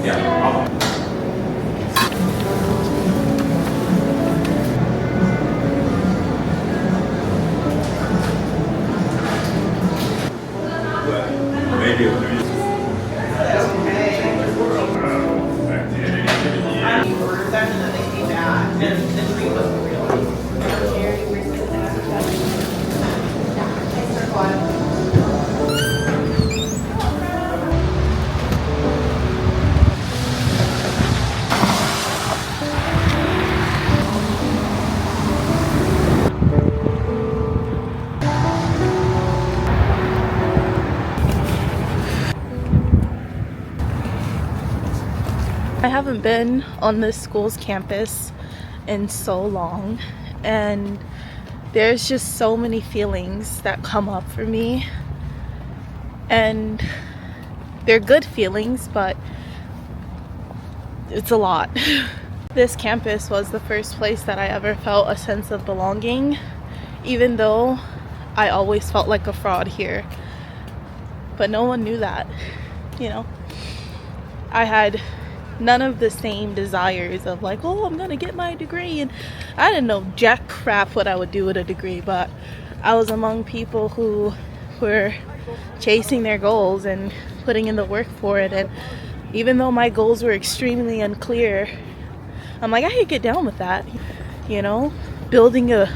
Yeah. Maybe a 3. I haven't been on this school's campus in so long, and there's just so many feelings that come up for me, and they're good feelings, but it's a lot. This campus was the first place that I ever felt a sense of belonging, even though I always felt like a fraud here, but no one knew that, you know. I had none of the same desires of like, oh, I'm gonna get my degree, and I didn't know jack crap what I would do with a degree, but I was among people who were chasing their goals and putting in the work for it. And even though my goals were extremely unclear, I'm like, I could get down with that, you know, building a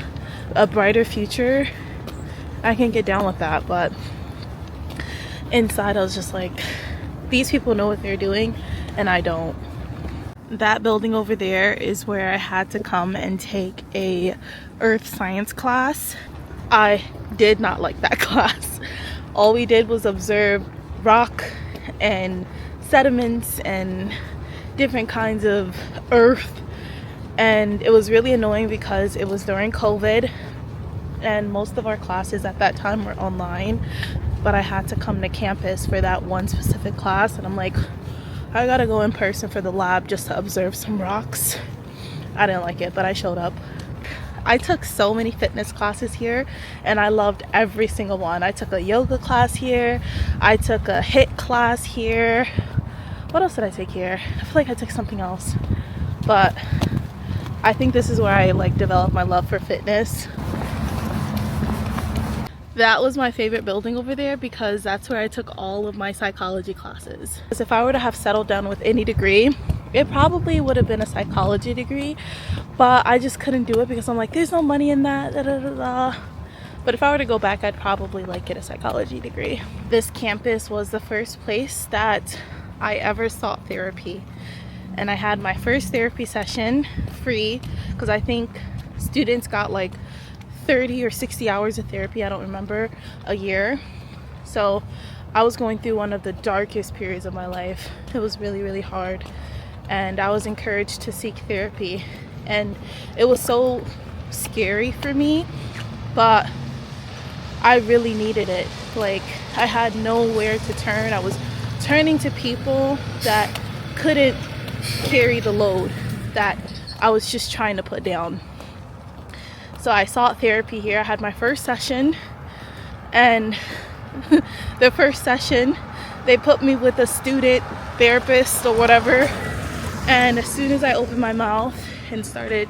brighter future. I can get down with that. But inside I was just like, these people know what they're doing and I don't. That building over there is where I had to come and take a earth science class. I did not like that class. All we did was observe rock and sediments and different kinds of earth, and it was really annoying because it was during COVID and most of our classes at that time were online, but I had to come to campus for that one specific class, and I'm like, I gotta go in person for the lab just to observe some rocks. I didn't like it, but I showed up. I took so many fitness classes here and I loved every single one. I took a yoga class here, I took a HIIT class here. What else did I take here? I feel like I took something else, but I think this is where I like developed my love for fitness. That was my favorite building over there because that's where I took all of my psychology classes. Because if I were to have settled down with any degree, it probably would have been a psychology degree, but I just couldn't do it because I'm like, there's no money in that, da, da, da, da. But if I were to go back, I'd probably like get a psychology degree. This campus was the first place that I ever sought therapy, and I had my first therapy session free because I think students got like 30 or 60 hours of therapy, I don't remember, a year. So I was going through one of the darkest periods of my life. It was really, really hard, and I was encouraged to seek therapy, and it was so scary for me, but I really needed it. Like, I had nowhere to turn. I was turning to people that couldn't carry the load that I was just trying to put down. So I sought therapy here. I had my first session, and the first session they put me with a student therapist or whatever, and as soon as I opened my mouth and started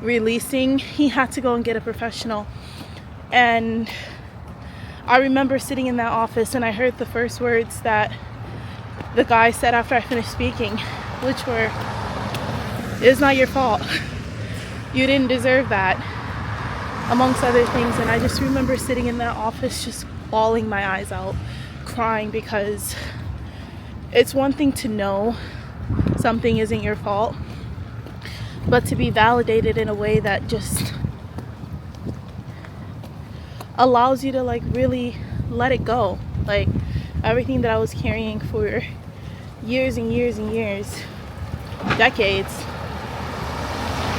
releasing, he had to go and get a professional. And I remember sitting in that office and I heard the first words that the guy said after I finished speaking, which were, "It's not your fault. You didn't deserve that," amongst other things. And I just remember sitting in that office just bawling my eyes out, crying, because it's one thing to know something isn't your fault, but to be validated in a way that just allows you to like really let it go. Like, everything that I was carrying for years and years and years, decades,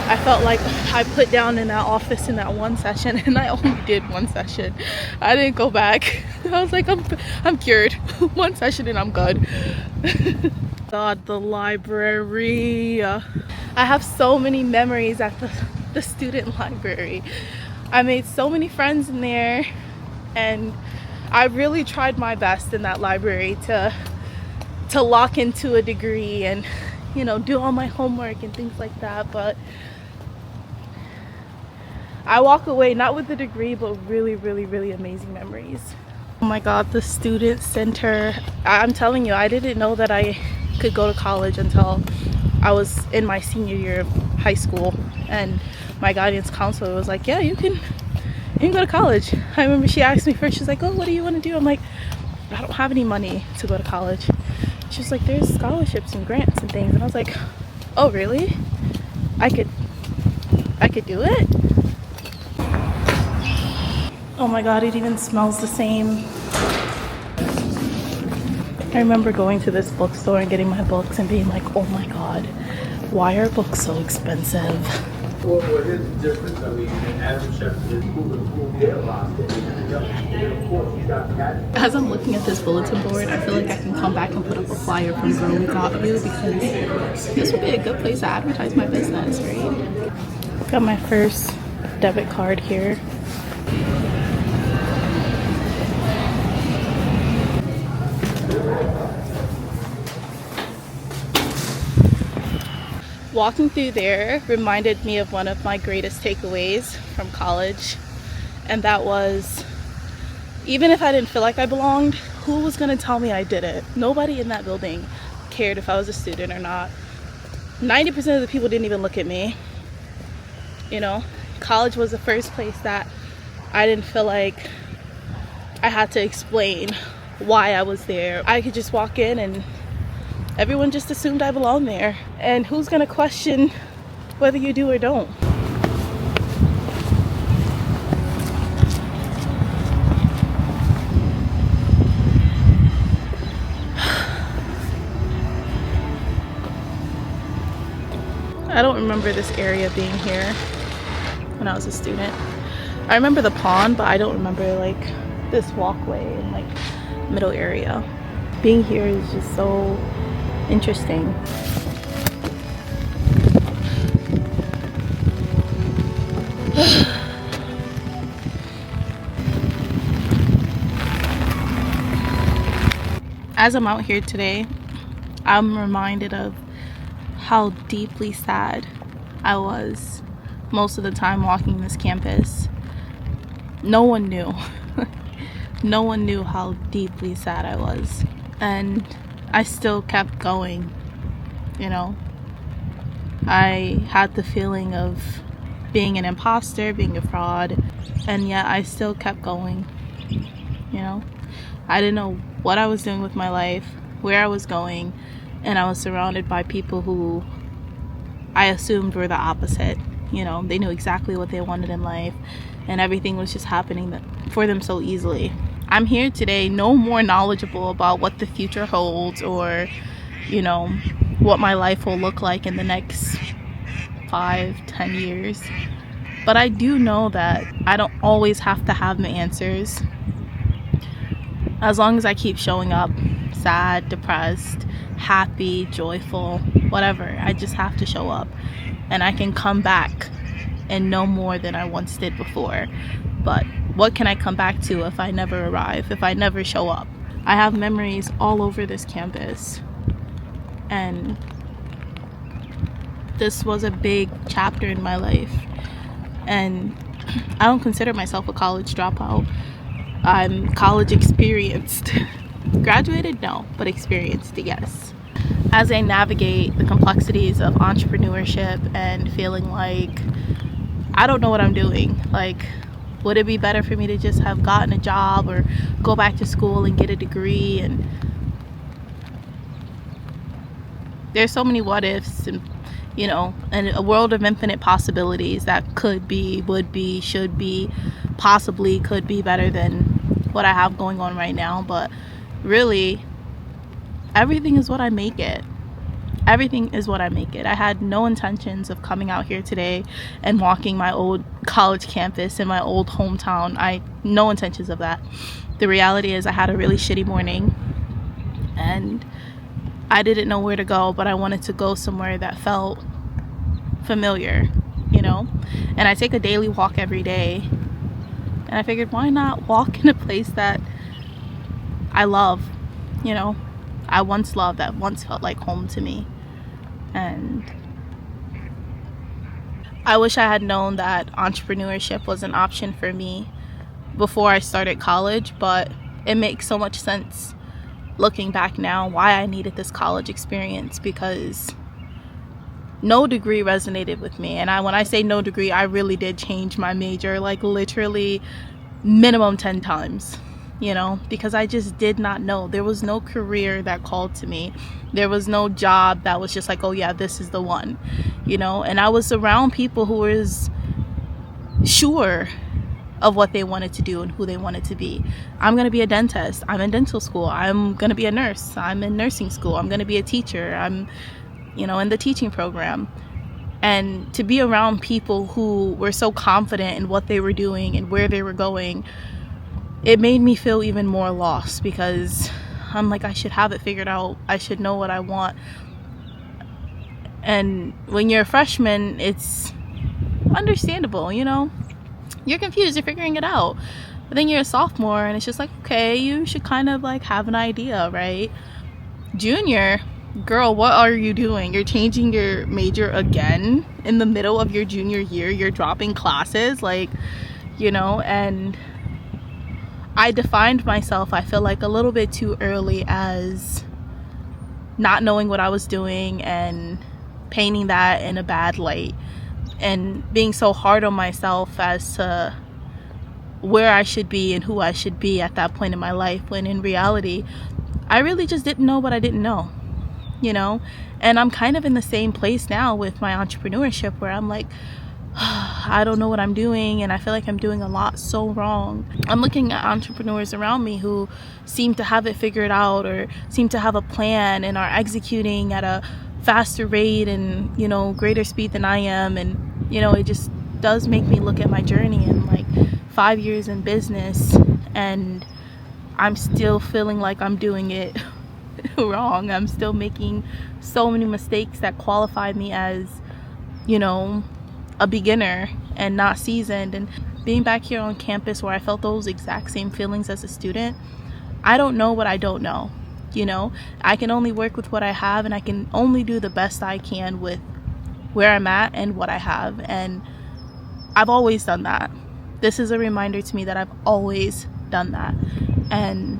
I felt like I put down in that office in that one session, and I only did one session. I didn't go back. I was like, I'm cured. One session and I'm good. God, the library. I have so many memories at the student library. I made so many friends in there, and I really tried my best in that library to to lock into a degree and, you know, do all my homework and things like that. But I walk away not with a degree, but really, really, really amazing memories. Oh my God, the student center. I'm telling you, I didn't know that I could go to college until I was in my senior year of high school, and my guidance counselor was like, yeah, you can go to college. I remember she asked me first, she's like, oh, what do you want to do? I'm like, I don't have any money to go to college. She's like, there's scholarships and grants and things. And I was like, oh really? I could do it? Oh my God, it even smells the same. I remember going to this bookstore and getting my books and being like, oh my God, why are books so expensive? Well, here's the difference. I mean, as a chef, there's who they're lost in. And of course, you got that. As I'm looking at this bulletin board, I feel like I can come back and put up a flyer from Girl We Got You, because this would be a good place to advertise my business, right? Got my first debit card here. Walking through there reminded me of one of my greatest takeaways from college, and that was, even if I didn't feel like I belonged, who was going to tell me I didn't? Nobody in that building cared if I was a student or not. 90% of the people didn't even look at me. You know, college was the first place that I didn't feel like I had to explain why I was there. I could just walk in and everyone just assumed I belonged there. And who's gonna question whether you do or don't? I don't remember this area being here when I was a student. I remember the pond, but I don't remember like this walkway and like middle area. Being here is just so interesting. As I'm out here today, I'm reminded of how deeply sad I was most of the time walking this campus. No one knew. No one knew how deeply sad I was. And I still kept going, you know. I had the feeling of being an imposter, being a fraud, and yet I still kept going, you know. I didn't know what I was doing with my life, where I was going, and I was surrounded by people who I assumed were the opposite. You know, they knew exactly what they wanted in life, and everything was just happening for them so easily. I'm here today no more knowledgeable about what the future holds, or, you know, what my life will look like in the next 5-10 years. But I do know that I don't always have to have the answers. As long as I keep showing up, sad, depressed, happy, joyful, whatever, I just have to show up, and I can come back and know more than I once did before. But what can I come back to if I never arrive, if I never show up? I have memories all over this campus, and this was a big chapter in my life. And I don't consider myself a college dropout. I'm college experienced. Graduated? No, but experienced, yes. As I navigate the complexities of entrepreneurship and feeling like I don't know what I'm doing, like, would it be better for me to just have gotten a job or go back to school and get a degree? And there's so many what ifs, and, you know, and a world of infinite possibilities that could be, would be, should be, possibly could be better than what I have going on right now. But really, everything is what I make it. Everything is what I make it. I had no intentions of coming out here today and walking my old college campus in my old hometown. No intentions of that. The reality is I had a really shitty morning and I didn't know where to go, but I wanted to go somewhere that felt familiar, you know? And I take a daily walk every day, and I figured, why not walk in a place that I love, you know? I once loved, that once felt like home to me. And I wish I had known that entrepreneurship was an option for me before I started college, but it makes so much sense looking back now why I needed this college experience, because no degree resonated with me. And when I say no degree, I really did change my major, like literally minimum 10 times, because I just did not know. There was no career that called to me. There was no job that was just like, oh yeah, this is the one, and I was around people who was sure of what they wanted to do and who they wanted to be. I'm going to be a dentist. I'm in dental school. I'm going to be a nurse. I'm in nursing school. I'm going to be a teacher. I'm in the teaching program. And to be around people who were so confident in what they were doing and where they were going, it made me feel even more lost, because I'm like, I should have it figured out. I should know what I want. And when you're a freshman, it's understandable, you're confused, you're figuring it out. But then you're a sophomore and it's just like, okay, you should kind of like have an idea, right? Junior, girl, what are you doing? You're changing your major again in the middle of your junior year. You're dropping classes, and I defined myself, I feel like, a little bit too early as not knowing what I was doing and painting that in a bad light, and being so hard on myself as to where I should be and who I should be at that point in my life, when in reality I really just didn't know what I didn't know, and I'm kind of in the same place now with my entrepreneurship, where I'm like, I don't know what I'm doing, and I feel like I'm doing a lot so wrong. I'm looking at entrepreneurs around me who seem to have it figured out, or seem to have a plan and are executing at a faster rate and greater speed than I am. And it just does make me look at my journey in like 5 years in business, and I'm still feeling like I'm doing it wrong. I'm still making so many mistakes that qualify me as a beginner and not seasoned. And being back here on campus, where I felt those exact same feelings as a student, I don't know what I don't know. I can only work with what I have, and I can only do the best I can with where I'm at and what I have. And I've always done that. This is a reminder to me that I've always done that. And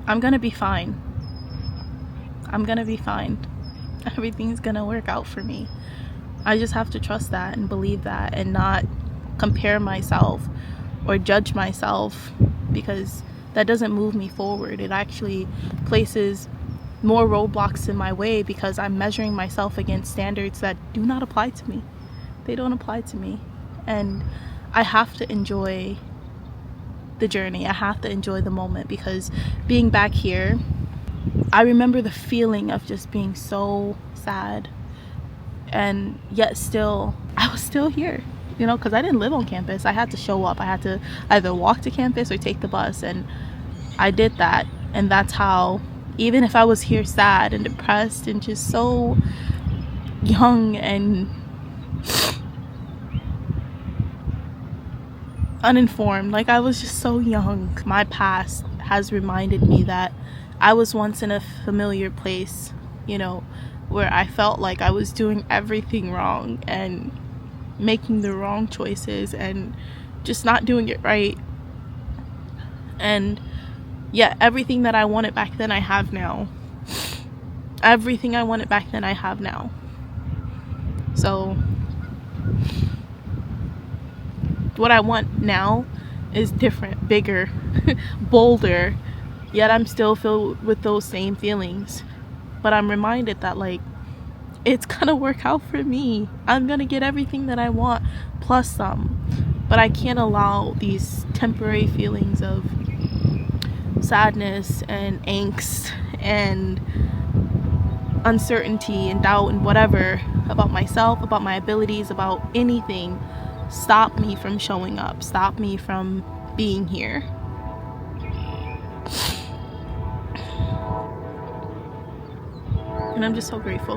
I'm gonna be fine. I'm gonna be fine. Everything's gonna work out for me. I just have to trust that and believe that, and not compare myself or judge myself, because that doesn't move me forward. It actually places more roadblocks in my way, because I'm measuring myself against standards that do not apply to me. They don't apply to me. And I have to enjoy the journey. I have to enjoy the moment, because being back here, I remember the feeling of just being so sad, and yet still I was still here, because I didn't live on campus. I had to show up. I had to either walk to campus or take the bus, and I did that. And that's how, even if I was here sad and depressed and just so young and uninformed, like I was just so young, my past has reminded me that I was once in a familiar place, where I felt like I was doing everything wrong and making the wrong choices and just not doing it right. And yet everything that I wanted back then I have now. Everything I wanted back then I have now. So what I want now is different, bigger, bolder, yet I'm still filled with those same feelings. But I'm reminded that like, it's gonna work out for me. I'm gonna get everything that I want plus some. But I can't allow these temporary feelings of sadness and angst and uncertainty and doubt and whatever about myself, about my abilities, about anything, stop me from showing up, stop me from being here. And I'm just so grateful,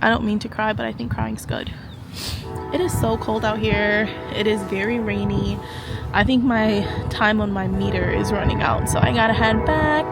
I don't mean to cry, but I think crying's good. It is so cold out here. It is very rainy. I think my time on my meter is running out, so I gotta head back.